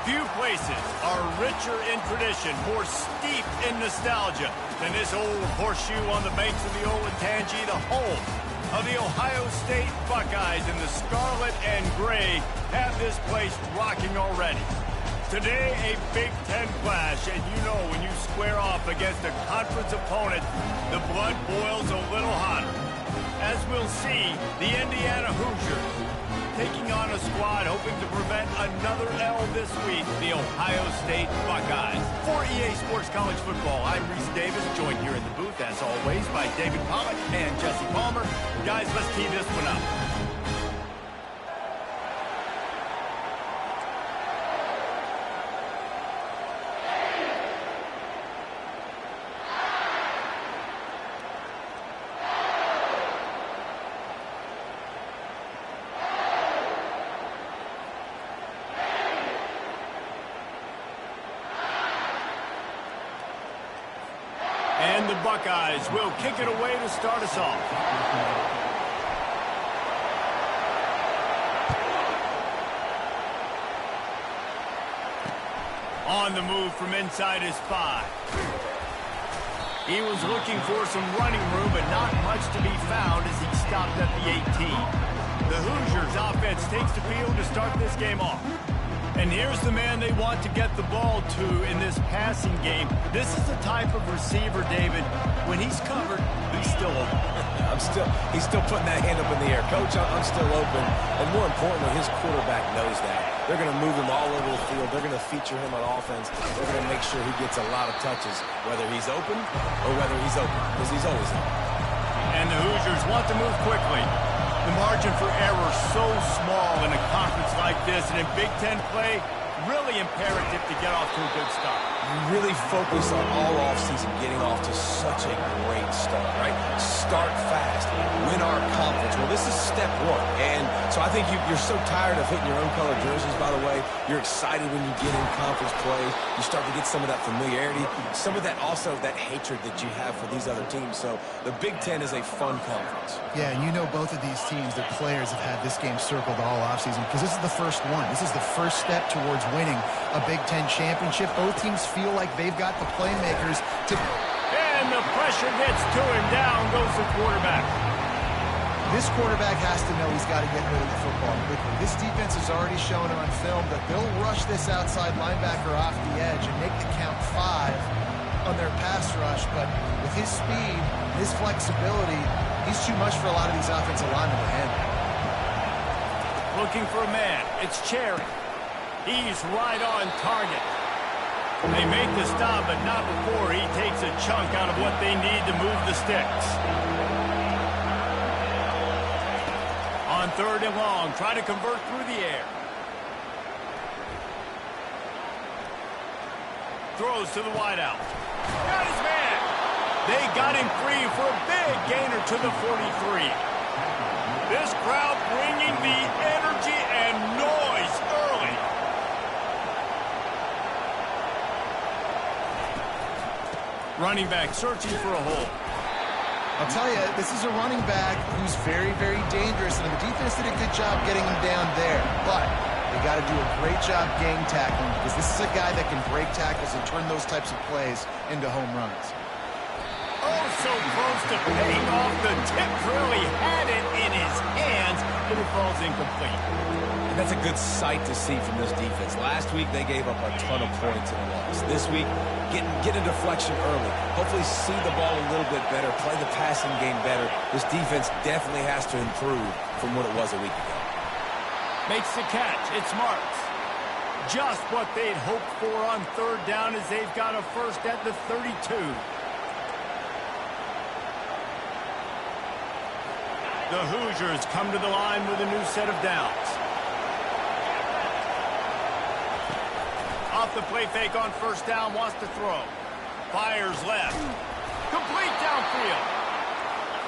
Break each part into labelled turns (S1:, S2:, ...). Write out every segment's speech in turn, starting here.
S1: Few places are richer in tradition, more steep in nostalgia than this old horseshoe on the banks of the Olentangy, the home of the Ohio State Buckeyes, and the scarlet and gray have this place rocking already. Today, a Big Ten clash, and you know when you square off against a conference opponent, the blood boils a little hotter. As we'll see, the Indiana Hoosiers taking on a squad hoping to prevent another L this week, the Ohio State Buckeyes. For EA Sports College Football, I'm Reese Davis, joined here in the booth, as always, by David Pollack and Jesse Palmer. Guys, let's tee this one up. And the Buckeyes will kick it away to start us off. On the move from inside his 5. He was looking for some running room, but not much to be found as he stopped at the 18. The Hoosiers offense takes the field to start this game off. And here's the man they want to get the ball to in this passing game. This is the type of receiver, David, when he's covered, he's still open.
S2: He's still putting that hand up in the air. Coach, I'm still open. And more importantly, his quarterback knows that. They're going to move him all over the field. They're going to feature him on offense. They're going to make sure he gets a lot of touches, whether he's open or whether he's open, because he's always open.
S1: And the Hoosiers want to move quickly. The margin for error so small in a conference like this, and in Big Ten play, really imperative to get off to a good start.
S2: You really focus on all offseason getting off to such a great start, right? Start fast, win our conference. Well, this is step one. And so I think you're so tired of hitting your own color jerseys, by the way. You're excited when you get in conference play. You start to get some of that familiarity, some of that also that hatred that you have for these other teams. So the Big Ten is a fun conference.
S3: Yeah, and you know both of these teams, their players have had this game circled all offseason because this is the first one. This is the first step towards winning a Big Ten championship. Both teams feel like they've got the playmakers to...
S1: And the pressure gets to him. Down goes the quarterback.
S3: This quarterback has to know he's got to get rid of the football quickly. This defense has already shown on film that they'll rush this outside linebacker off the edge and make the count 5 on their pass rush. But with his speed, his flexibility, he's too much for a lot of these offensive linemen to handle.
S1: Looking for a man. It's Cherry. He's right on target. They make the stop, but not before he takes a chunk out of what they need to move the sticks. On 3rd and long, try to convert through the air. Throws to the wideout. Got his man. They got him free for a big gainer to the 43. This crowd bringing the energy and noise early. Running back searching for a hole.
S3: I'll tell you, this is a running back who's very, very dangerous, and the defense did a good job getting him down there. But they got to do a great job gang tackling because this is a guy that can break tackles and turn those types of plays into home runs.
S1: Oh, so close to paying off. The tip really had it in his hands, but it falls incomplete.
S2: And that's a good sight to see from this defense. Last week, they gave up a ton of points in a loss. This week, get a deflection early. Hopefully see the ball a little bit better, play the passing game better. This defense definitely has to improve from what it was a week ago.
S1: Makes the catch. It's Marks. Just what they'd hoped for on 3rd down as they've got a first at the 32. The Hoosiers come to the line with a new set of downs. Off the play fake on 1st down, wants to throw. Fires left. Complete downfield.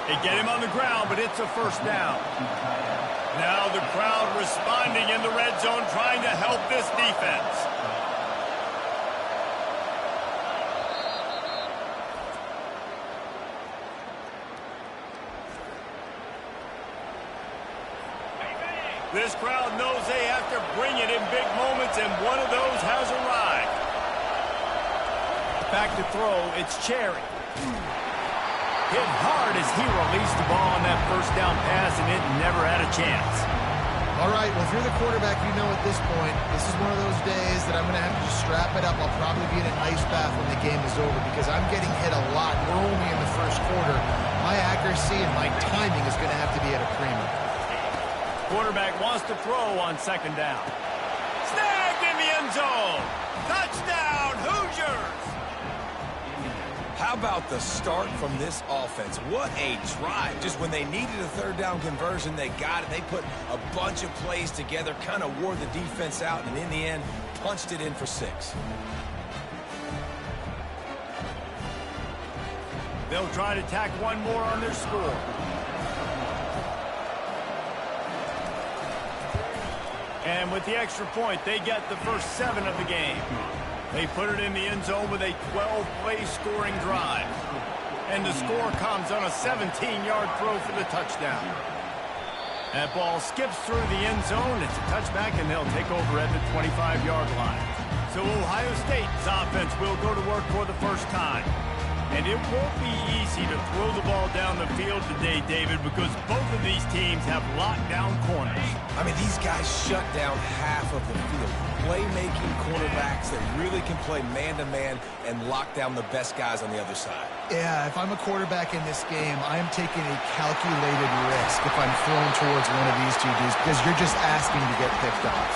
S1: They get him on the ground, but it's a 1st down. Now the crowd responding in the red zone, trying to help this defense. This crowd knows they have to bring it in big moments, and one of those has arrived. Back to throw, it's Cherry. Hit hard as he released the ball on that first down pass, and it never had a chance.
S3: All right, well, if you're the quarterback, you know at this point, this is one of those days that I'm going to have to just strap it up. I'll probably be in an ice bath when the game is over because I'm getting hit a lot. We're only in the first quarter. My accuracy and my timing is going to have to be at a premium.
S1: Quarterback wants to throw on second down. Snagged in the end zone. Touchdown, Hoosiers.
S2: How about the start from this offense? What a drive. Just when they needed a third down conversion, they got it. They put a bunch of plays together, kind of wore the defense out, and in the end, punched it in for 6.
S1: They'll try to tack one more on their score. And with the extra point, they get the first 7 of the game. They put it in the end zone with a 12-play scoring drive. And the score comes on a 17-yard throw for the touchdown. That ball skips through the end zone. It's a touchback, and they'll take over at the 25-yard line. So Ohio State's offense will go to work for the first time. And it won't be easy to throw the ball down the field today, David, because both of these teams have lockdown corners.
S2: I mean, these guys shut down half of the field. Playmaking cornerbacks that really can play man-to-man and lock down the best guys on the other side.
S3: Yeah, if I'm a quarterback in this game, I am taking a calculated risk if I'm throwing towards one of these two dudes because you're just asking to get picked off.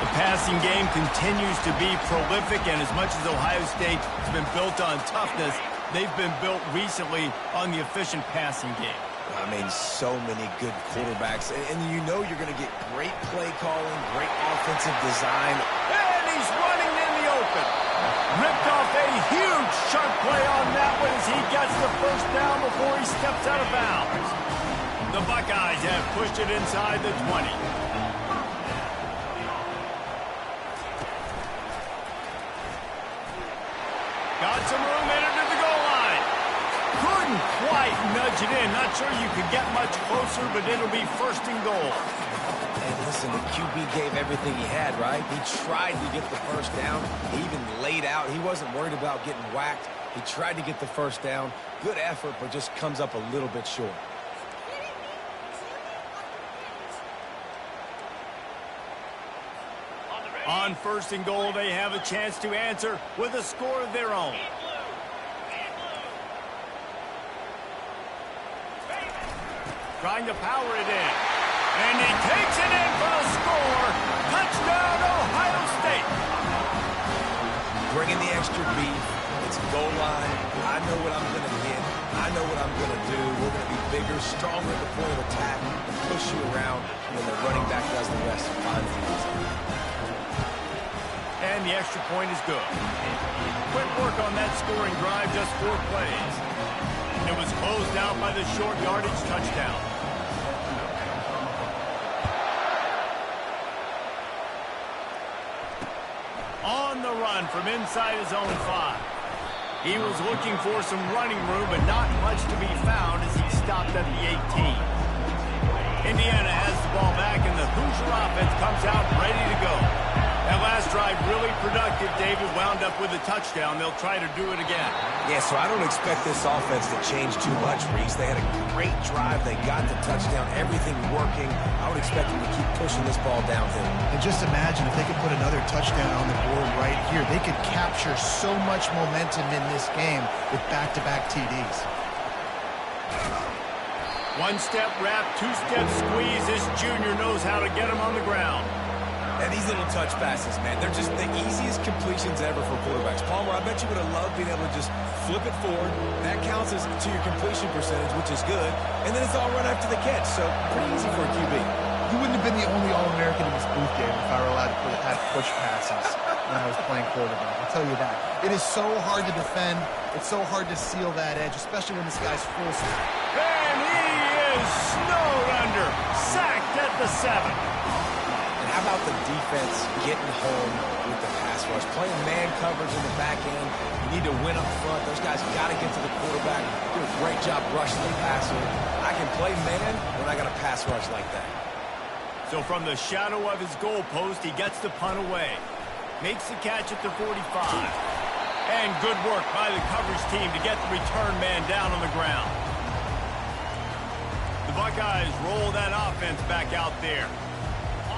S1: The passing game continues to be prolific, and as much as Ohio State has been built on toughness, they've been built recently on the efficient passing game.
S2: I mean, so many good quarterbacks, and you know you're going to get great play calling, great offensive design.
S1: And he's running in the open. Ripped off a huge sharp play on that one as he gets the first down before he steps out of bounds. The Buckeyes have pushed it inside the 20. Got some room in it to the goal line. Couldn't quite nudge it in. Not sure you could get much closer, but it'll be first and goal.
S2: And listen, the QB gave everything he had, right? He tried to get the first down. He even laid out. He wasn't worried about getting whacked. He tried to get the first down. Good effort, but just comes up a little bit short.
S1: On first and goal, they have a chance to answer with a score of their own. Trying to power it in. And he takes it in for a score. Touchdown, Ohio State.
S2: Bringing the extra beef. It's goal line. I know what I'm going to hit. I know what I'm going to do. We're going to be bigger, stronger at the point of attack, push you around, and the running back does the rest and finds the end zone.
S1: And the extra point is good. Quick work on that scoring drive, just 4 plays. It was closed out by the short yardage touchdown. On the run from inside his own 5. He was looking for some running room, but not much to be found as he stopped at the 18. Indiana has the ball back, and the Hoosier offense comes out ready to go. That last drive really productive. David wound up with a touchdown. They'll try to do it again.
S2: Yeah, so I don't expect this offense to change too much, Reese. They had a great drive. They got the touchdown. Everything working. I would expect them to keep pushing this ball downhill.
S3: And just imagine if they could put another touchdown on the board right here. They could capture so much momentum in this game with back-to-back TDs.
S1: One-step wrap, two-step squeeze. This junior knows how to get him on the ground.
S2: And these little touch passes, man, they're just the easiest completions ever for quarterbacks. Palmer, I bet you would have loved being able to just flip it forward. That counts as to your completion percentage, which is good. And then it's all run after the catch, so pretty easy for a QB.
S3: You wouldn't have been the only All-American in this booth game if I were allowed to have push passes when I was playing quarterback. I'll tell you that. It is so hard to defend. It's so hard to seal that edge, especially when this guy's full speed.
S1: And he is snowed under. Sacked at the 7.
S2: How about the defense getting home with the pass rush? Playing man coverage in the back end. You need to win up front. Those guys got to get to the quarterback. Do a great job rushing the passer. I can play man when I got a pass rush like that.
S1: So from the shadow of his goalpost, he gets the punt away. Makes the catch at the 45. And good work by the coverage team to get the return man down on the ground. The Buckeyes roll that offense back out there.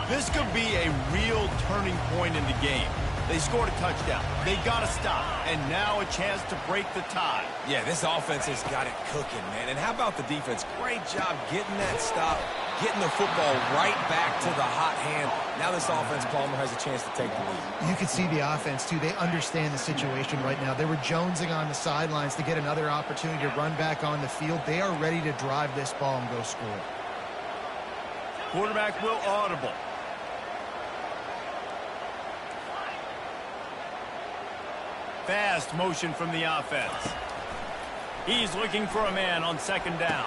S1: This could be a real turning point in the game. They scored a touchdown. They got to stop. And now a chance to break the tie.
S2: Yeah, this offense has got it cooking, man. And how about the defense? Great job getting that stop, getting the football right back to the hot hand. Now this offense, Palmer, has a chance to take the lead.
S3: You can see the offense, too. They understand the situation right now. They were jonesing on the sidelines to get another opportunity to run back on the field. They are ready to drive this ball and go score.
S1: Quarterback will audible. Fast motion from the offense. He's looking for a man on second down.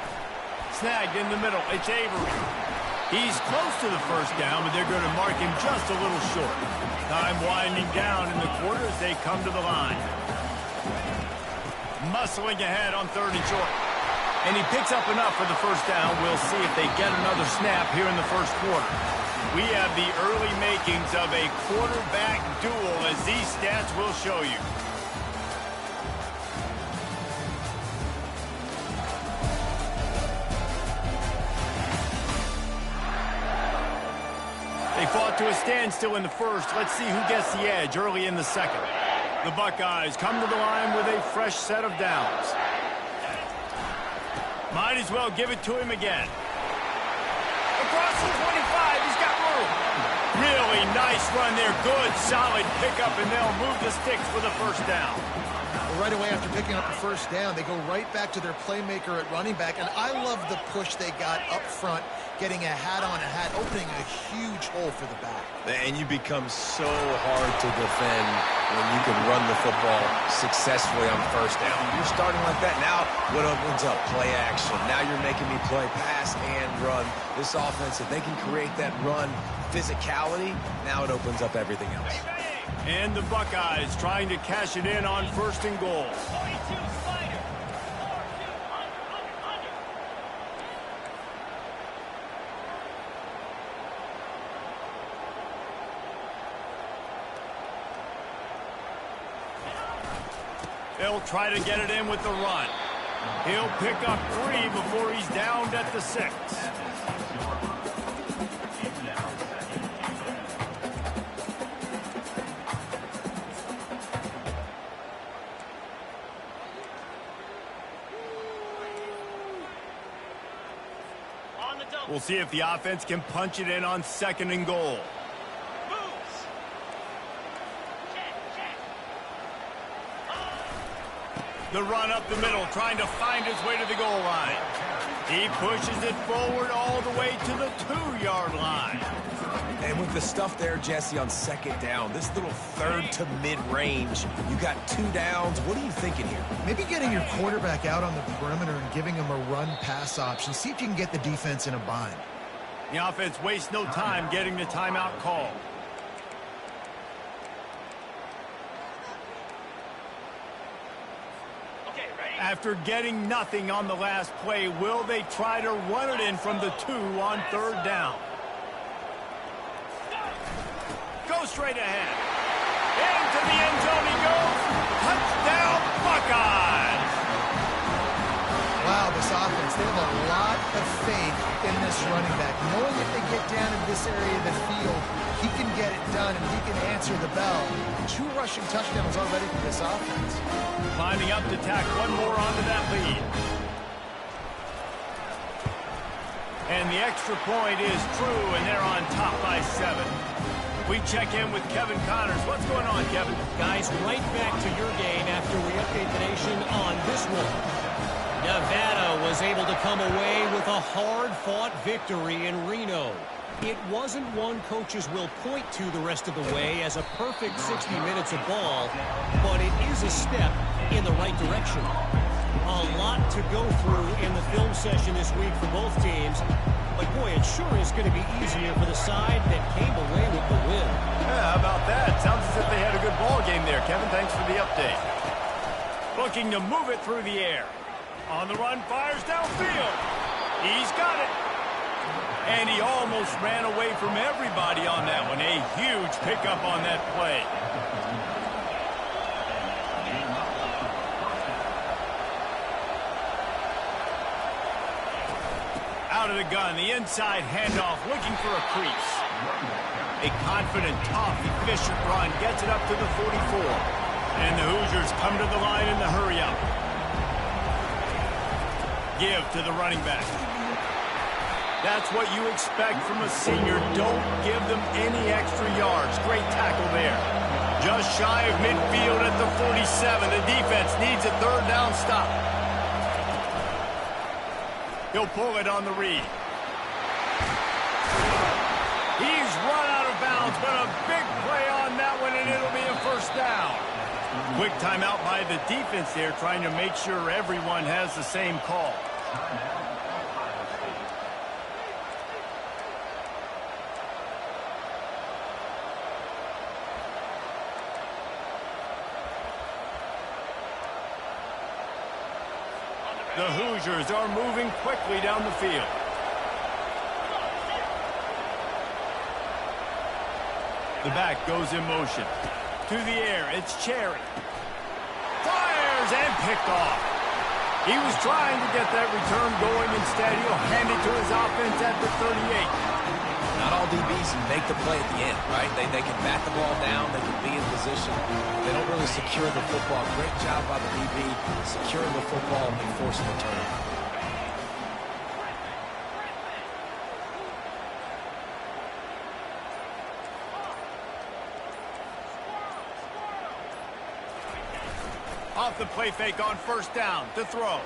S1: Snagged in the middle. It's Avery. He's close to the first down, but they're going to mark him just a little short. Time winding down in the quarter as they come to the line. Muscling ahead on 3rd and short. And he picks up enough for the first down. We'll see if they get another snap here in the first quarter. We have the early makings of a quarterback duel, as these stats will show you. They fought to a standstill in the first. Let's see who gets the edge early in the second. The Buckeyes come to the line with a fresh set of downs. Might as well give it to him again. Across the 25, he's got room. Really nice run there. Good, solid pickup, and they'll move the sticks for the first down.
S3: Well, right away after picking up the first down, they go right back to their playmaker at running back, and I love the push they got up front, getting a hat on a hat, opening a huge hole for the back.
S2: And you become so hard to defend when you can run the football successfully on first down. You're starting like that. Now what opens up? Play action. Now you're making me play pass and run. This offense, if they can create that run physicality, now it opens up everything else.
S1: And the Buckeyes trying to cash it in on 1st and goal. They'll try to get it in with the run. He'll pick up 3 before he's downed at the 6. We'll see if the offense can punch it in on 2nd and goal. The run up the middle, trying to find his way to the goal line. He pushes it forward all the way to the 2-yard line.
S2: And with the stuff there, Jesse, on 2nd down, this little 3rd to mid-range, you got 2 downs. What are you thinking here?
S3: Maybe getting your quarterback out on the perimeter and giving him a run-pass option. See if you can get the defense in a bind.
S1: The offense wastes no time getting the timeout call. After getting nothing on the last play, will they try to run it in from the 2 on 3rd down? Go straight ahead. Into the end zone he goes. Touchdown, Buckeyes!
S3: Wow, this offense, they have a lot of faith in this running back. Knowing if they get down in this area of the field, he can get it done and he can answer the bell. 2 rushing touchdowns already for this offense.
S1: Lining up to tack one more onto that lead. And the extra point is true, and they're on top by 7. We check in with Kevin Connors. What's going on, Kevin?
S4: Guys, right back to your game after we update the nation on this one. Nevada was able to come away with a hard-fought victory in Reno. It wasn't one coaches will point to the rest of the way as a perfect 60 minutes of ball, but it is a step in the right direction. A lot to go through in the film session this week for both teams, but boy, it sure is going to be easier for the side that came away with the win.
S1: Yeah, how about that? Sounds as if they had a good ball game there, Kevin. Thanks for the update. Looking to move it through the air. On the run, fires downfield. He's got it. And he almost ran away from everybody on that one. A huge pickup on that play. Out of the gun, the inside handoff, looking for a crease. A confident, tough, efficient run gets it up to the 44. And the Hoosiers come to the line in the hurry-up. Give to the running back. That's what you expect from a senior. Don't give them any extra yards. Great tackle there. Just shy of midfield at the 47. The defense needs a third down stop. He'll pull it on the read. He's run out of bounds, but a big play on that one, and it'll be a first down. Quick timeout by the defense there, trying to make sure everyone has the same call. The Hoosiers are moving quickly down the field. The back goes in motion. To the air, it's Cherry. Fires and picked off. He was trying to get that return going. Instead, he'll hand it to his offense at the 38.
S2: Not all DBs make the play at the end, right? They can bat the ball down. They can be in position. They don't really secure the football. Great job by the DB securing the football and forcing the turnover.
S1: Off the play fake on first down to throw.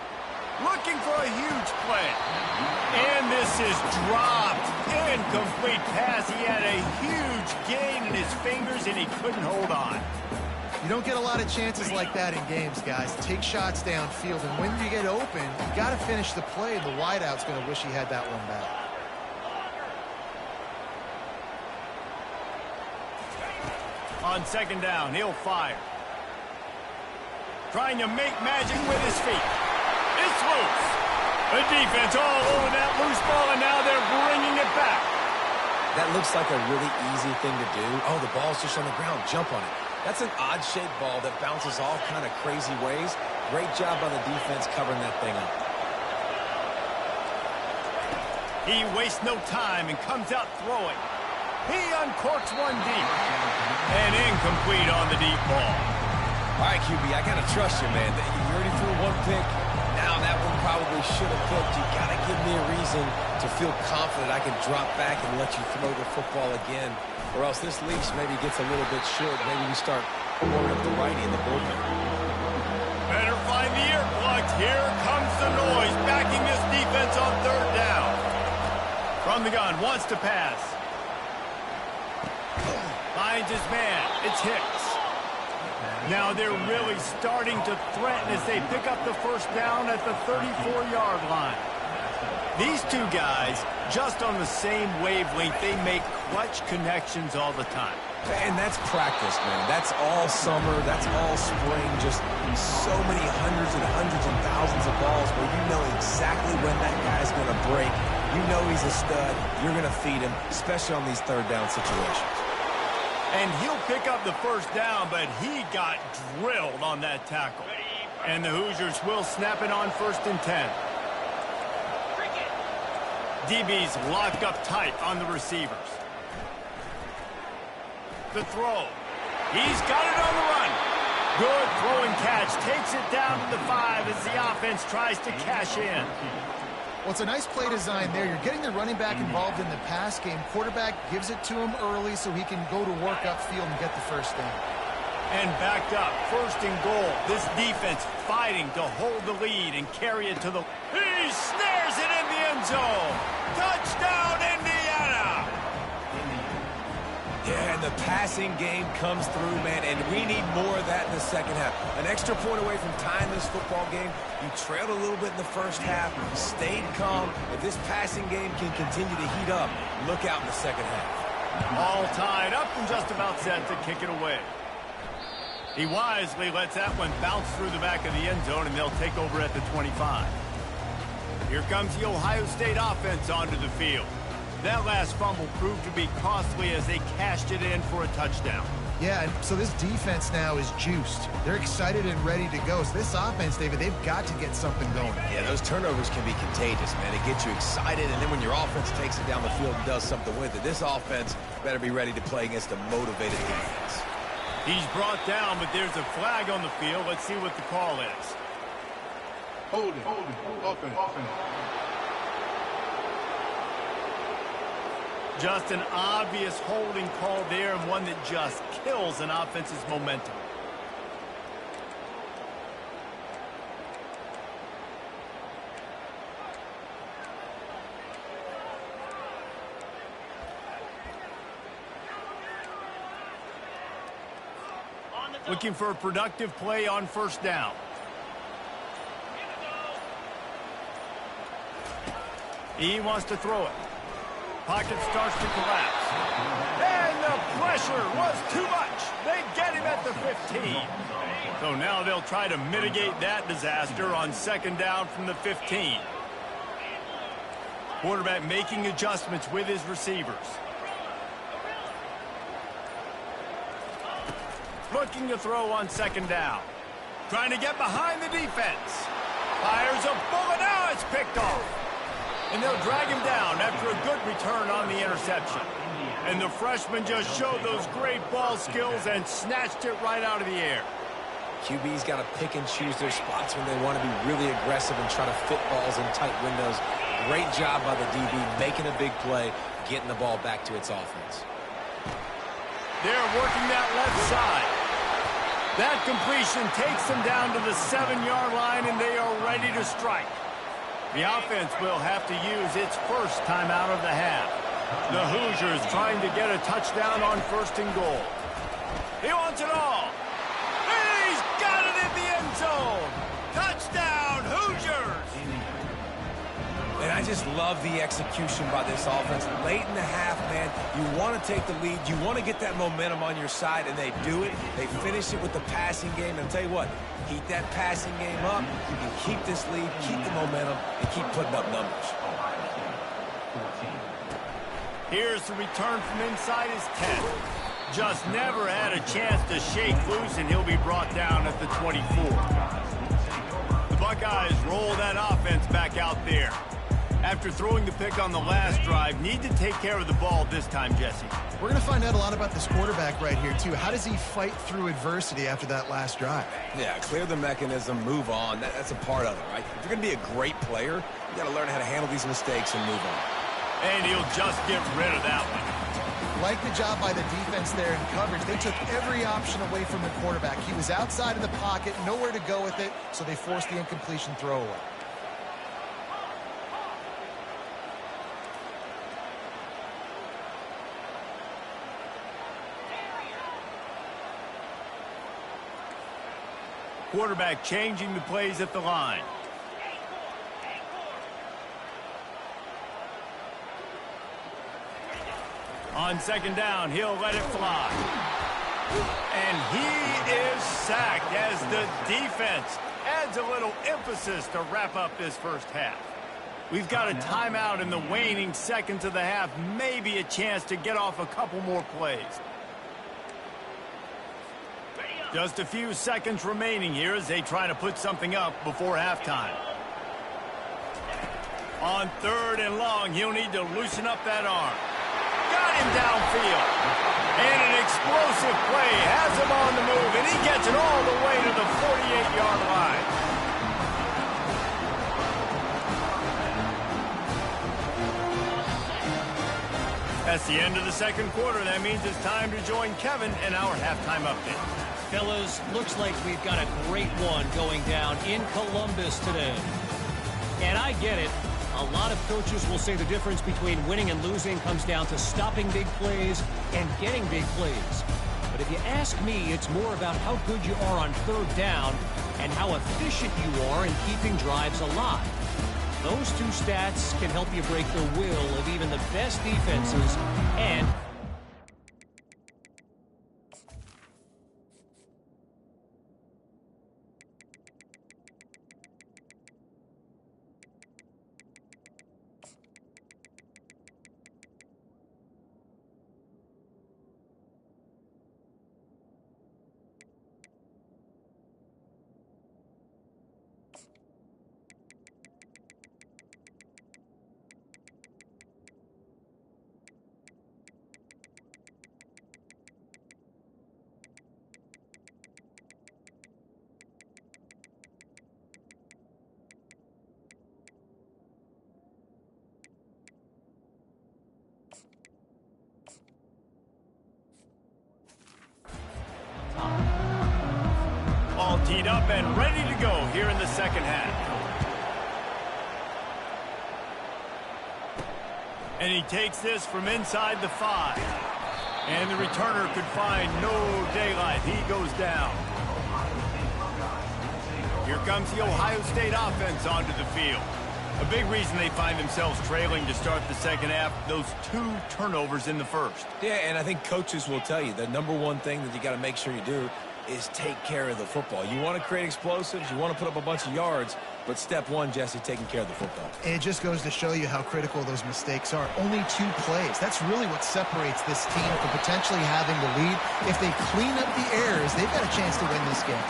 S1: Looking for a huge play. And this is dropped. Incomplete pass. He had a huge gain in his fingers, and he couldn't hold on.
S3: You don't get a lot of chances like that in games, guys. Take shots downfield, and when you get open, you got to finish the play, and the wideout's going to wish he had that one back.
S1: On second down, he'll fire. Trying to make magic with his feet. It's loose. The defense all over that loose ball, and now they're bringing it back.
S2: That looks like a really easy thing to do. Oh, the ball's just on the ground. Jump on it. That's an odd-shaped ball that bounces all kind of crazy ways. Great job by the defense covering that thing up.
S1: He wastes no time and comes out throwing. He uncorks one deep. And incomplete on the deep ball.
S2: All right, QB, I got to trust you, man. You already threw one pick. Now that one probably should have picked. You got to give me a reason to feel confident I can drop back and let you throw the football again. Or else this leash maybe gets a little bit short. Maybe we start warming up the righty in the bullpen.
S1: Better find the earplugs. Here comes the noise, backing this defense on third down. From the gun, wants to pass. Finds his man. It's Hicks. Now they're really starting to threaten as they pick up the first down at the 34-yard line. These two guys, just on the same wavelength, they make clutch connections all the time.
S2: And that's practice, man. That's all summer. That's all spring. Just so many hundreds and thousands of balls where you know exactly when that guy's going to break. You know he's a stud. You're going to feed him, especially on these third down situations.
S1: And he'll pick up the first down, but he got drilled on that tackle. And the Hoosiers will snap it on 1st and 10. DB's locked up tight on the receivers. The throw. He's got it on the run. Good throwing catch. Takes it down to the 5 as the offense tries to cash in.
S3: Well, it's a nice play design there. You're getting the running back involved in the pass game. Quarterback gives it to him early so he can go to work upfield and get the first down.
S1: And backed up, 1st and goal. This defense fighting to hold the lead and carry it to the... He snares it in the end zone. Touchdown, Indiana!
S2: Yeah, and the passing game comes through, man, and we need more of that in the second half. An extra point away from tying this football game. You trailed a little bit in the first half, stayed calm. If this passing game can continue to heat up, look out in the second half.
S1: All tied up and just about set to kick it away. He wisely lets that one bounce through the back of the end zone, and they'll take over at the 25. Here comes the Ohio State offense onto the field. That last fumble proved to be costly as they cashed it in for a touchdown.
S3: Yeah, and so this defense now is juiced. They're excited and ready to go. So this offense, David, they've got to get something going.
S2: Yeah, those turnovers can be contagious, man. It gets you excited, and then when your offense takes it down the field and does something with it, this offense better be ready to play against a motivated defense.
S1: He's brought down, but there's a flag on the field. Let's see what the call is.
S5: Hold it. Offense.
S1: Just an obvious holding call there, and one that just kills an offense's momentum. Looking for a productive play on first down. He wants to throw it. Pocket starts to collapse. And the pressure was too much. They get him at the 15. So now they'll try to mitigate that disaster on second down from the 15. Quarterback making adjustments with his receivers. Looking to throw on second down. Trying to get behind the defense. Fires a bullet. Now it's picked off. And they'll drag him down after a good return on the interception. And the freshman just showed those great ball skills and snatched it right out of the air.
S2: QB's got to pick and choose their spots when they want to be really aggressive and try to fit balls in tight windows. Great job by the DB making a big play, getting the ball back to its offense.
S1: They're working that left side. That completion takes them down to the 7-yard line, and they are ready to strike. The offense will have to use its first time out of the half. The Hoosiers trying to get a touchdown on first and goal. He wants it all. He's got it in the end zone. Touchdown, Hoosiers!
S2: And I just love the execution by this offense. Late in the half, man, you want to take the lead. You want to get that momentum on your side, and they do it. They finish it with the passing game. And I'll tell you what, keep that passing game up. You can keep this lead, keep the momentum, and keep putting up numbers.
S1: Here's the return from inside his 10. Just never had a chance to shake loose, and he'll be brought down at the 24. The Buckeyes roll that offense back out there. After throwing the pick on the last drive, need to take care of the ball this time, Jesse.
S3: We're going to find out a lot about this quarterback right here, too. How does he fight through adversity after that last drive?
S2: Yeah, clear the mechanism, move on. That's a part of it, right? If you're going to be a great player, you got to learn how to handle these mistakes and move on.
S1: And he'll just get rid of that one.
S3: Like the job by the defense there in coverage. They took every option away from the quarterback. He was outside of the pocket, nowhere to go with it, so they forced the incompletion throwaway.
S1: Quarterback changing the plays at the line. On second down, he'll let it fly. And he is sacked as the defense adds a little emphasis to wrap up this first half. We've got a timeout in the waning seconds of the half, maybe a chance to get off a couple more plays. Just a few seconds remaining here as they try to put something up before halftime. On third and long, he'll need to loosen up that arm. Got him downfield. And an explosive play has him on the move, and he gets it all the way to the 48-yard line. That's the end of the second quarter. That means it's time to join Kevin in our halftime update.
S4: Fellas, looks like we've got a great one going down in Columbus today. And I get it. A lot of coaches will say the difference between winning and losing comes down to stopping big plays and getting big plays. But if you ask me, it's more about how good you are on third down and how efficient you are in keeping drives alive. Those two stats can help you break the will of even the best defenses and
S1: teed up and ready to go here in the second half. And he takes this from inside the 5. And the returner could find no daylight. He goes down. Here comes the Ohio State offense onto the field. A big reason they find themselves trailing to start the second half, those 2 turnovers in the first.
S2: Yeah, and I think coaches will tell you the number one thing that you got to make sure you do is take care of the football. You want to create explosives, you want to put up a bunch of yards, but step one, Jesse, taking care of the football.
S3: It just goes to show you how critical those mistakes are. Only 2 plays. That's really what separates this team from potentially having the lead. If they clean up the errors, they've got a chance to win this game.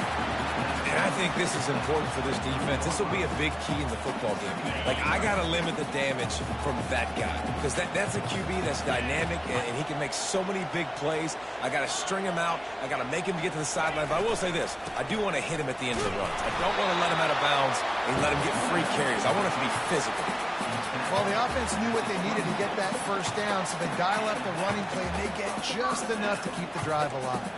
S2: And I think this is important for this defense. This will be a big key in the football game. Like, I got to limit the damage from that guy because that's a QB that's dynamic, and he can make so many big plays. I got to string him out. I got to make him get to the sideline. But I will say this. I do want to hit him at the end of the runs. I don't want to let him out of bounds and let him get free carries. I want it to be physical.
S3: Well, the offense knew what they needed to get that first down, so they dial up the running play, and they get just enough to keep the drive alive.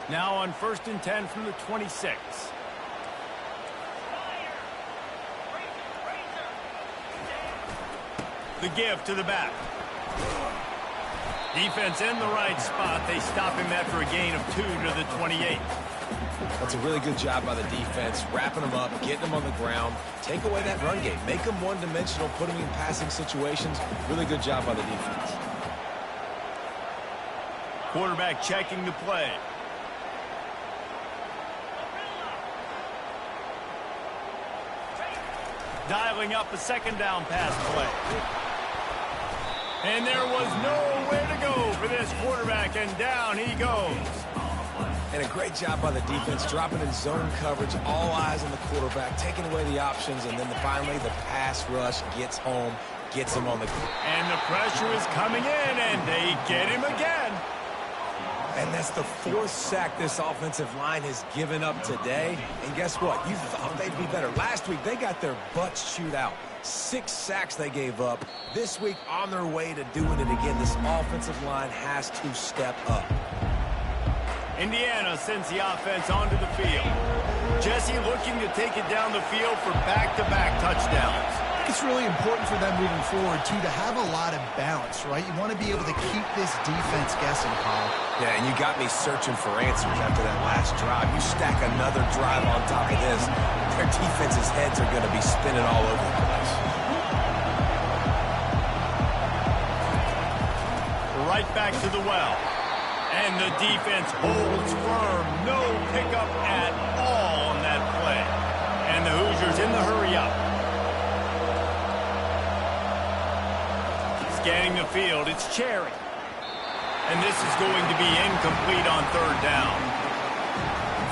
S1: Now on 1st and 10 from the 26. The give to the back. Defense in the right spot. They stop him after a gain of 2 to the 28.
S2: That's a really good job by the defense, wrapping them up, getting them on the ground, take away that run game, make them one-dimensional, put them in passing situations. Really good job by the defense.
S1: Quarterback checking the play. Dialing up a second down pass play. And there was nowhere to go for this quarterback, and down he goes.
S2: And a great job by the defense, dropping in zone coverage, all eyes on the quarterback, taking away the options, and then finally the pass rush gets home, gets him on the ground.
S1: And the pressure is coming in, and they get him again.
S2: And that's the 4th sack this offensive line has given up today. And guess what? You thought they'd be better. Last week, they got their butts chewed out. 6 sacks they gave up. This week, on their way to doing it again, this offensive line has to step up.
S1: Indiana sends the offense onto the field. Jesse looking to take it down the field for back-to-back touchdowns.
S3: It's really important for them moving forward, too, to have a lot of balance, right? You want to be able to keep this defense guessing, Paul.
S2: Yeah, and you got me searching for answers after that last drive. You stack another drive on top of this, their defense's heads are going to be spinning all over the place.
S1: Right back to the well. And the defense holds firm. No pickup at all on that play. And the Hoosiers in the hurry-up. Scanning the field, it's Cherry. And this is going to be incomplete on 3rd down.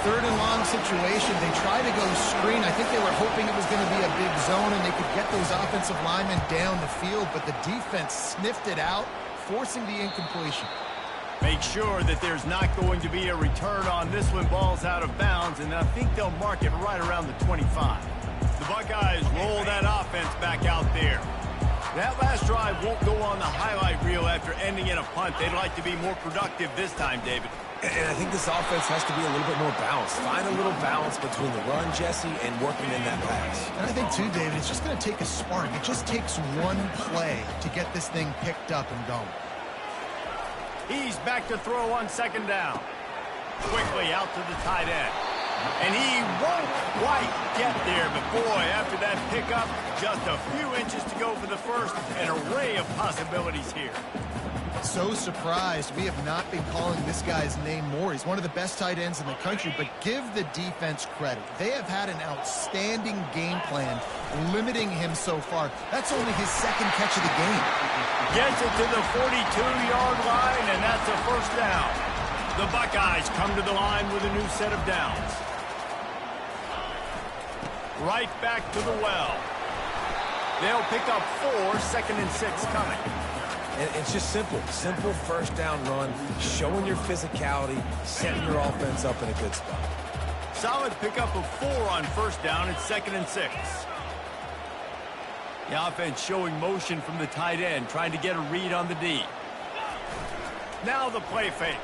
S3: 3rd and long situation. They try to go screen. I think they were hoping it was going to be a big zone and they could get those offensive linemen down the field, but the defense sniffed it out, forcing the incompletion.
S1: Make sure that there's not going to be a return on this when ball's out of bounds, and I think they'll mark it right around the 25. The Buckeyes roll that offense back out there. That last drive won't go on the highlight reel after ending in a punt. They'd like to be more productive this time, David.
S2: And I think this offense has to be a little bit more balanced. Find a little balance between the run, Jesse, and working in that pass.
S3: And I think, too, David, it's just going to take a spark. It just takes one play to get this thing picked up and going.
S1: He's back to throw on 2nd down. Quickly out to the tight end. And he won't quite get there, but boy, after that pickup, just a few inches to go for the first. An array of possibilities here.
S3: So surprised. We have not been calling this guy's name more. He's one of the best tight ends in the country, but give the defense credit. They have had an outstanding game plan limiting him so far. That's only his 2nd catch of the game.
S1: Gets it to the 42-yard line, and that's a 1st down. The Buckeyes come to the line with a new set of downs. Right back to the well. They'll pick up 4, 2nd and 6 coming.
S2: And it's just simple. Simple 1st down run, showing your physicality, setting your offense up in a good spot.
S1: Solid pickup of 4 on 1st down. It's 2nd and 6. The offense showing motion from the tight end, trying to get a read on the D. Now the play fake.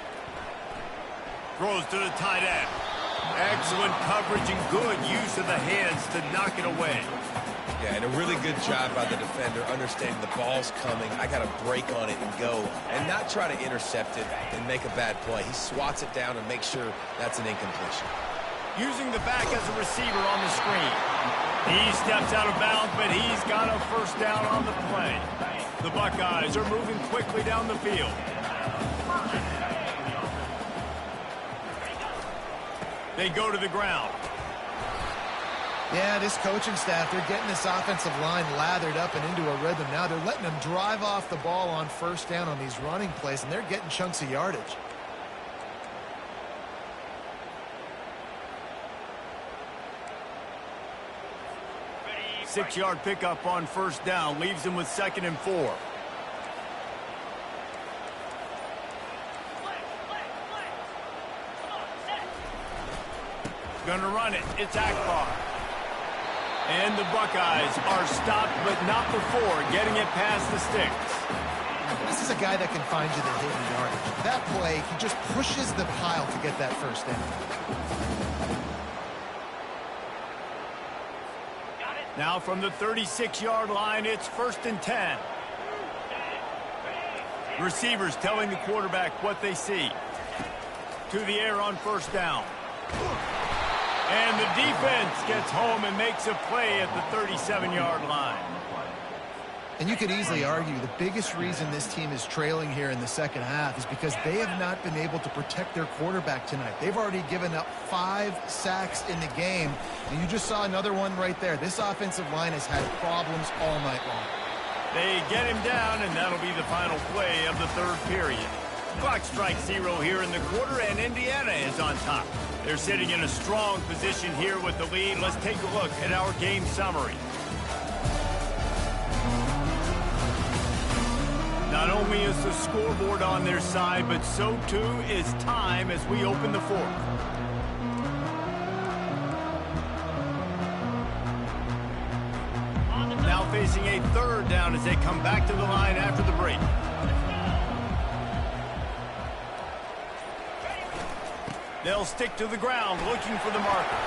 S1: Throws to the tight end. Excellent coverage and good use of the hands to knock it away.
S2: Yeah, and a really good job by the defender understanding the ball's coming. I got to break on it and go and not try to intercept it and make a bad play. He swats it down and makes sure that's an incompletion.
S1: Using the back as a receiver on the screen. He steps out of bounds, but he's got a first down on the play. The Buckeyes are moving quickly down the field. They go to the ground.
S3: Yeah, this coaching staff, they're getting this offensive line lathered up and into a rhythm now. They're letting them drive off the ball on first down on these running plays, and they're getting chunks of yardage.
S1: Six-yard pickup on first down leaves him with 2nd and 4. Gonna run it. It's Akbar. And the Buckeyes are stopped, but not before getting it past the sticks.
S3: This is a guy that can find you the hidden yardage. That play, he just pushes the pile to get that first down.
S1: Now from the 36-yard line, it's 1st and 10. Receivers telling the quarterback what they see. To the air on first down. And the defense gets home and makes a play at the 37-yard line.
S3: And you could easily argue the biggest reason this team is trailing here in the second half is because they have not been able to protect their quarterback tonight. They've already given up 5 sacks in the game, and you just saw another one right there. This offensive line has had problems all night long.
S1: They get him down, and that'll be the final play of the 3rd period. Clock strikes 0 here in the quarter, and Indiana is on top. They're sitting in a strong position here with the lead. Let's take a look at our game summary. Not only is the scoreboard on their side, but so too is time as we open the 4th. Now facing a 3rd down as they come back to the line after the break. They'll stick to the ground looking for the marker.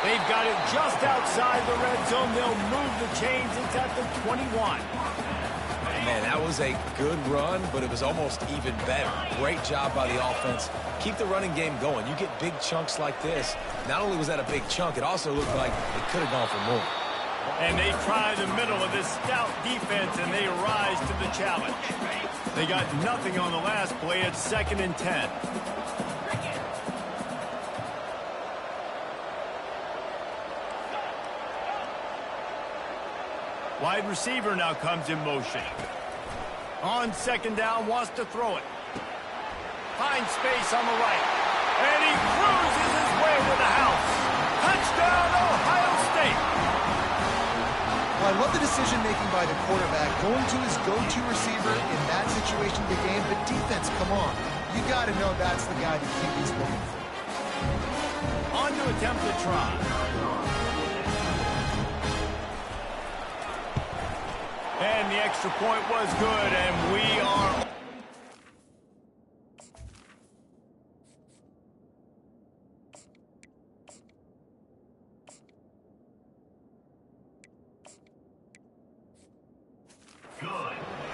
S1: They've got it just outside the red zone. They'll move the chains. It's at the 21.
S2: Man, that was a good run, but it was almost even better. Great job by the offense. Keep the running game going. You get big chunks like this. Not only was that a big chunk, it also looked like it could have gone for more.
S1: And they try the middle of this stout defense, and they rise to the challenge. They got nothing on the last play. It's 2nd and 10. Wide receiver now comes in motion. On 2nd down, wants to throw it. Finds space on the right. And he cruises his way to the house. Touchdown, Ohio State.
S3: Well, I love the decision-making by the quarterback, going to his go-to receiver in that situation of the game. But defense, come on. You got to know that's the guy that he's looking for.
S1: On to attempt the try. And the extra point was good, and we are... good.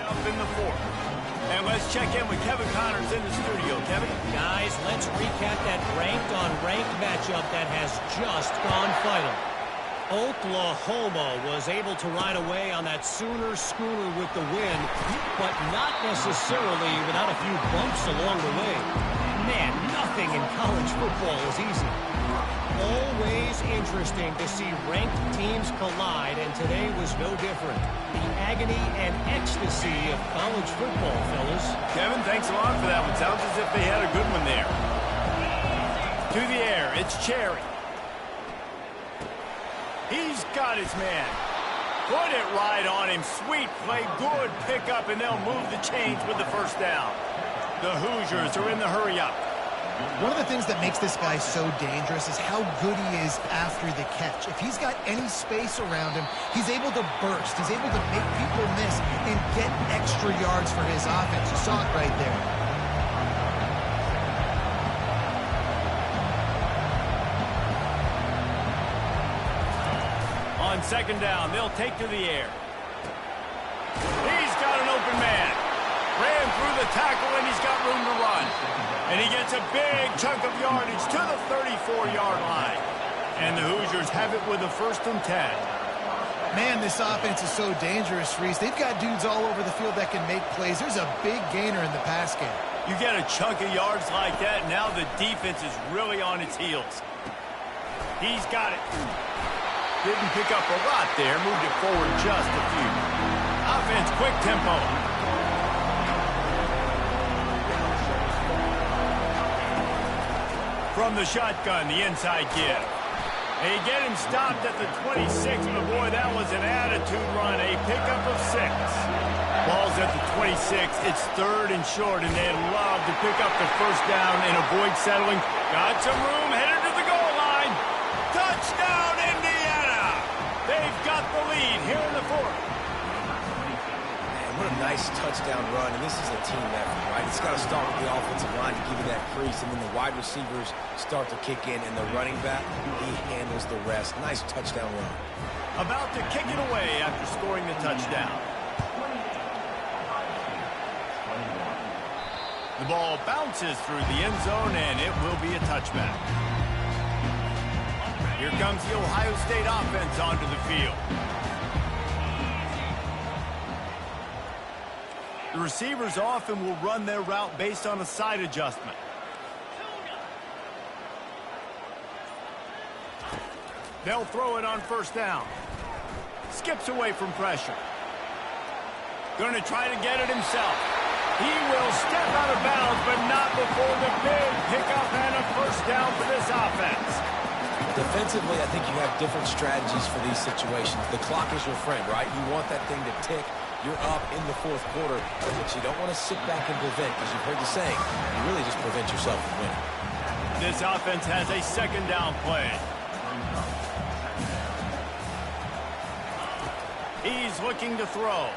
S1: Up in the 4th. And let's check in with Kevin Connors in the studio. Kevin?
S4: Guys, let's recap that ranked-on-ranked matchup that has just gone final. Oklahoma was able to ride away on that Sooner schooner with the win, but not necessarily without a few bumps along the way. Man, nothing in college football is easy. Always interesting to see ranked teams collide, and today was no different. The agony and ecstasy of college football, fellas.
S1: Kevin, thanks a lot for that one. Sounds as if they had a good one there. To the air, it's Cherry. He's got his man. Put it right on him. Sweet play, good pickup, and they'll move the chains with the first down. The Hoosiers are in the hurry-up.
S3: One of the things that makes this guy so dangerous is how good he is after the catch. If he's got any space around him, he's able to burst. He's able to make people miss and get extra yards for his offense. You saw it right there.
S1: On second down, they'll take to the air. He's got an open man. Ran through the tackle, and he's got room to run. And he gets a big chunk of yardage to the 34-yard line. And the Hoosiers have it with a 1st and 10.
S3: Man, this offense is so dangerous, Reese. They've got dudes all over the field that can make plays. There's a big gainer in the pass game.
S1: You get a chunk of yards like that, now the defense is really on its heels. He's got it. Didn't pick up a lot there, moved it forward just a few. Offense, quick tempo. From the shotgun, the inside give. They get him stopped at the 26, but boy, that was an attitude run, a pickup of 6. Ball's at the 26, it's 3rd and short, and they'd love to pick up the 1st down and avoid settling. Got some room, headed to the goal line. Touchdown, Indiana! They've got the lead here in the 4th.
S2: What a nice touchdown run, and this is a team effort, right? It's got to start with the offensive line to give you that crease, and then the wide receivers start to kick in, and the running back, he handles the rest. Nice touchdown run.
S1: About to kick it away after scoring the touchdown. The ball bounces through the end zone, and it will be a touchback. Here comes the Ohio State offense onto the field. The receivers often will run their route based on a side adjustment. They'll throw it on 1st down. Skips away from pressure. Going to try to get it himself. He will step out of bounds, but not before the big pickup and a 1st down for this offense.
S2: Defensively, I think you have different strategies for these situations. The clock is your friend, right? You want that thing to tick. You're up in the 4th quarter, but you don't want to sit back and prevent, because you've heard the saying, you really just prevent yourself from winning.
S1: This offense has a 2nd down play. He's looking to throw.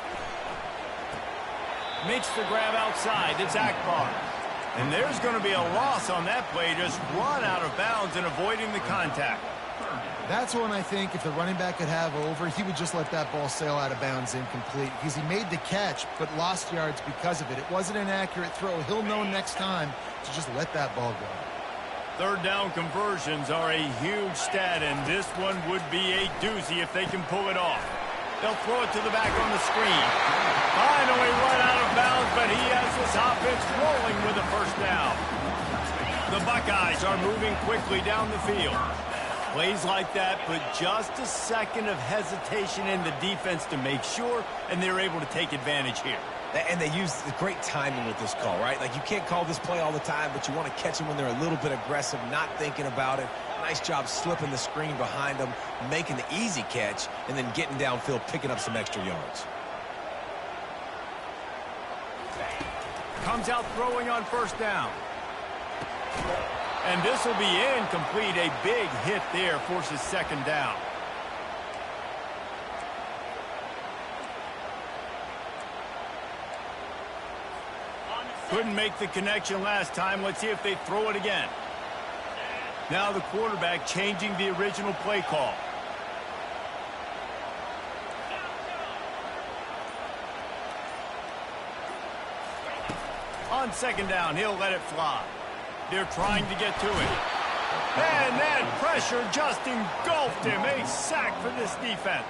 S1: Makes the grab outside. It's Akbar. And there's going to be a loss on that play, just run out of bounds and avoiding the contact.
S3: That's one I think if the running back could have over, he would just let that ball sail out of bounds incomplete, because he made the catch but lost yards because of it. It wasn't an accurate throw. He'll know next time to just let that ball go.
S1: 3rd down conversions are a huge stat, and this one would be a doozy if they can pull it off. They'll throw it to the back on the screen. Finally run out of bounds, but he has this offense rolling with a 1st down. The Buckeyes are moving quickly down the field. Plays like that put just a second of hesitation in the defense to make sure, and they're able to take advantage here.
S2: And they use the great timing with this call, right? Like, you can't call this play all the time, but you want to catch them when they're a little bit aggressive, not thinking about it. Nice job slipping the screen behind them, making the easy catch, and then getting downfield, picking up some extra yards.
S1: Comes out throwing on 1st down. And this will be incomplete. A big hit there forces 2nd down. Couldn't make the connection last time. Let's see if they throw it again. Now the quarterback changing the original play call. On 2nd down, he'll let it fly. They're trying to get to it. And that pressure just engulfed him. A sack for this defense.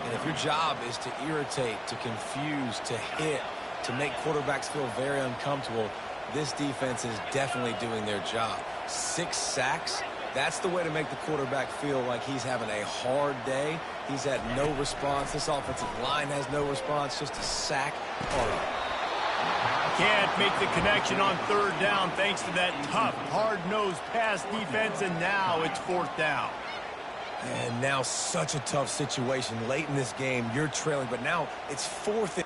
S2: And if your job is to irritate, to confuse, to hit, to make quarterbacks feel very uncomfortable, this defense is definitely doing their job. 6 sacks, that's the way to make the quarterback feel like he's having a hard day. He's had no response. This offensive line has no response, just a sack.
S1: Can't make the connection on 3rd down thanks to that tough, hard-nosed pass defense, and now it's 4th down.
S2: And now such a tough situation. Late in this game, you're trailing, but now it's 4th.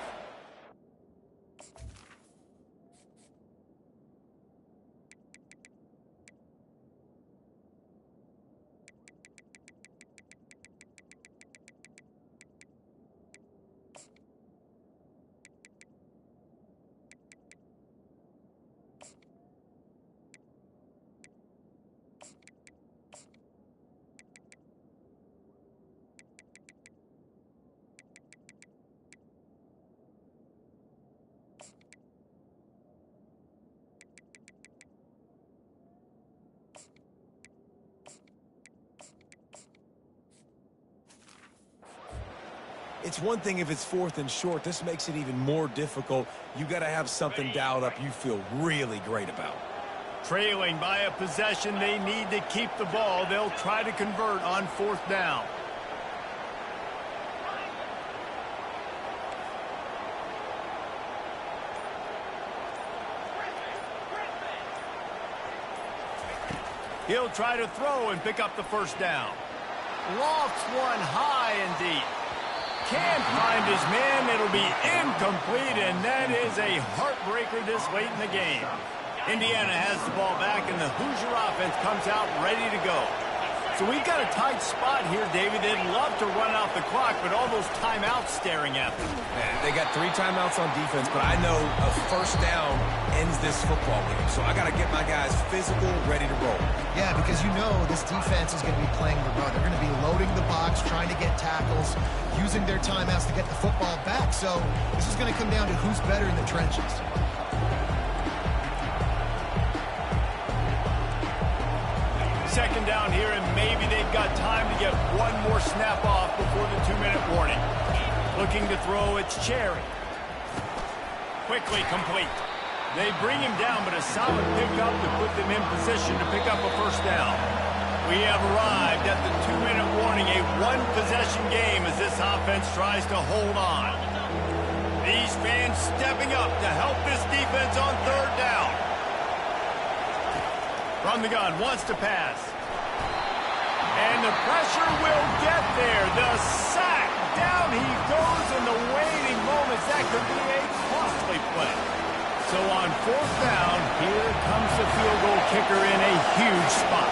S2: It's one thing if it's 4th and short. This makes it even more difficult. You got to have something dialed up you feel really great about.
S1: Trailing by a possession, they need to keep the ball. They'll try to convert on 4th down. He'll try to throw and pick up the 1st down. Lofts one high and deep. Can't find his man. It'll be incomplete, and that is a heartbreaker this late in the game. Indiana has the ball back, and the Hoosier offense comes out ready to go. So we've got a tight spot here, David. They'd love to run out the clock, but all those timeouts staring at them.
S2: Man, they got 3 timeouts on defense, but I know a 1st down ends this football game. So I got to get my guys physical, ready to roll.
S3: Yeah, because you know this defense is going to be playing the run. They're going to be loading the box, trying to get tackles, using their timeouts to get the football back. So this is going to come down to who's better in the trenches.
S1: Second down here, and maybe they've got time to get one more snap off before the 2-minute warning. Looking to throw, it's Cherry. Quickly complete. They bring him down, but a solid pickup to put them in position to pick up a 1st down. We have arrived at the 2-minute warning, a one-possession game as this offense tries to hold on. These fans stepping up to help this defense on 3rd down. From the gun, wants to pass. And the pressure will get there. The sack. Down he goes in the waiting moments. That could be a costly play. So on 4th down, here comes the field goal kicker in a huge spot.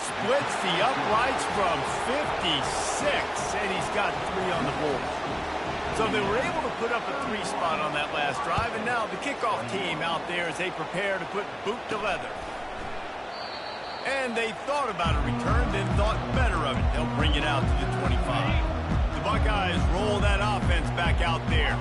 S1: Splits the uprights from 56, and he's got 3 on the board. So they were able to put up a 3 spot on that last drive, and now the kickoff team out there as they prepare to put boot to leather. And they thought about a return, then thought better of it. They'll bring it out to the 25. The Buckeyes roll that offense back out there.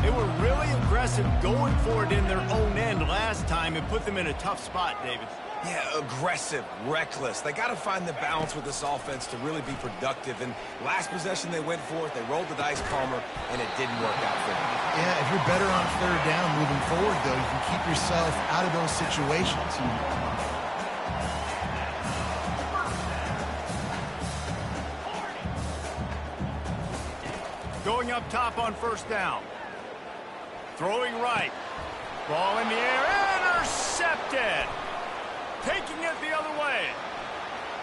S1: They were really aggressive going for it in their own end last time and put them in a tough spot, David.
S2: Yeah, aggressive, reckless. They got to find the balance with this offense to really be productive. And last possession they went for it, they rolled the dice calmer, and it didn't work out for them.
S3: Yeah, if you're better on 3rd down moving forward, though, you can keep yourself out of those situations.
S1: Going up top on 1st down. Throwing right. Ball in the air. Intercepted. Taking it the other way.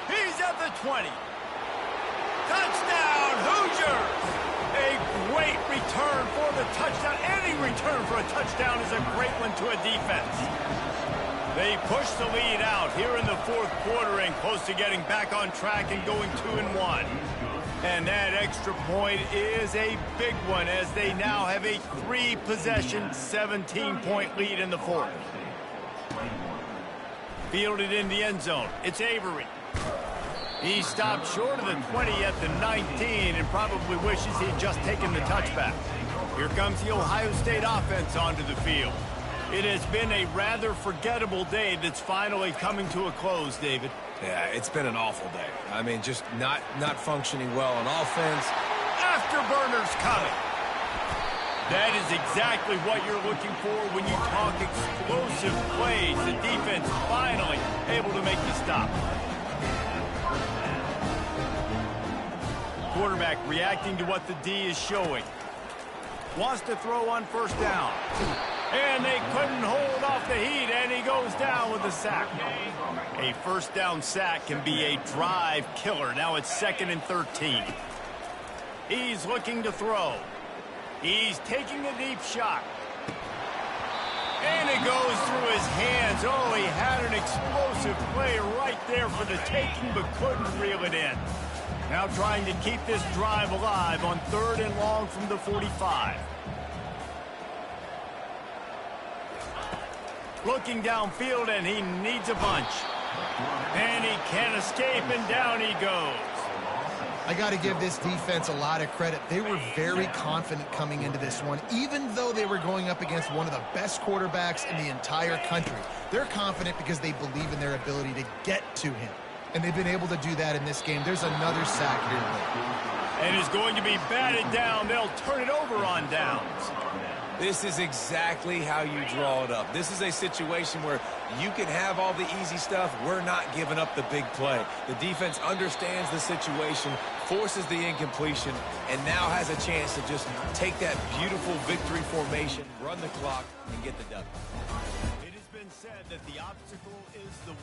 S1: He's at the 20. Touchdown, Hoosiers! A great return for the touchdown. Any return for a touchdown is a great one to a defense. They push the lead out here in the 4th quarter and close to getting back on track and going 2-1. And that extra point is a big one as they now have a 3-possession, 17-point lead in the 4th. Fielded in the end zone. It's Avery. He stopped short of the 20 at the 19 and probably wishes he'd just taken the touchback. Here comes the Ohio State offense onto the field. It has been a rather forgettable day that's finally coming to a close, David.
S2: Yeah, it's been an awful day. I mean, just not functioning well on offense.
S1: Afterburners coming. That is exactly what you're looking for when you talk explosive plays. The defense finally able to make the stop. Quarterback reacting to what the D is showing. Wants to throw on 1st down. And they couldn't hold off the heat, and he goes down with a sack. A 1st down sack can be a drive killer. Now it's 2nd and 13. He's looking to throw. He's taking a deep shot. And it goes through his hands. Oh, he had an explosive play right there for the taking, but couldn't reel it in. Now trying to keep this drive alive on 3rd and long from the 45. Looking downfield, and he needs a bunch. And he can't escape, and down he goes.
S3: I got to give this defense a lot of credit. They were very confident coming into this one, even though they were going up against one of the best quarterbacks in the entire country. They're confident because they believe in their ability to get to him. and they've been able to do that in this game. There's another sack here late.
S1: And is going to be batted down. They'll turn it over on downs.
S2: This is exactly how you draw it up. This is a situation where you can have all the easy stuff. We're not giving up the big play. The defense understands the situation, forces the incompletion, and now has a chance to just take that beautiful victory formation, run the clock, and get the W.
S1: It has been said that the obstacle is the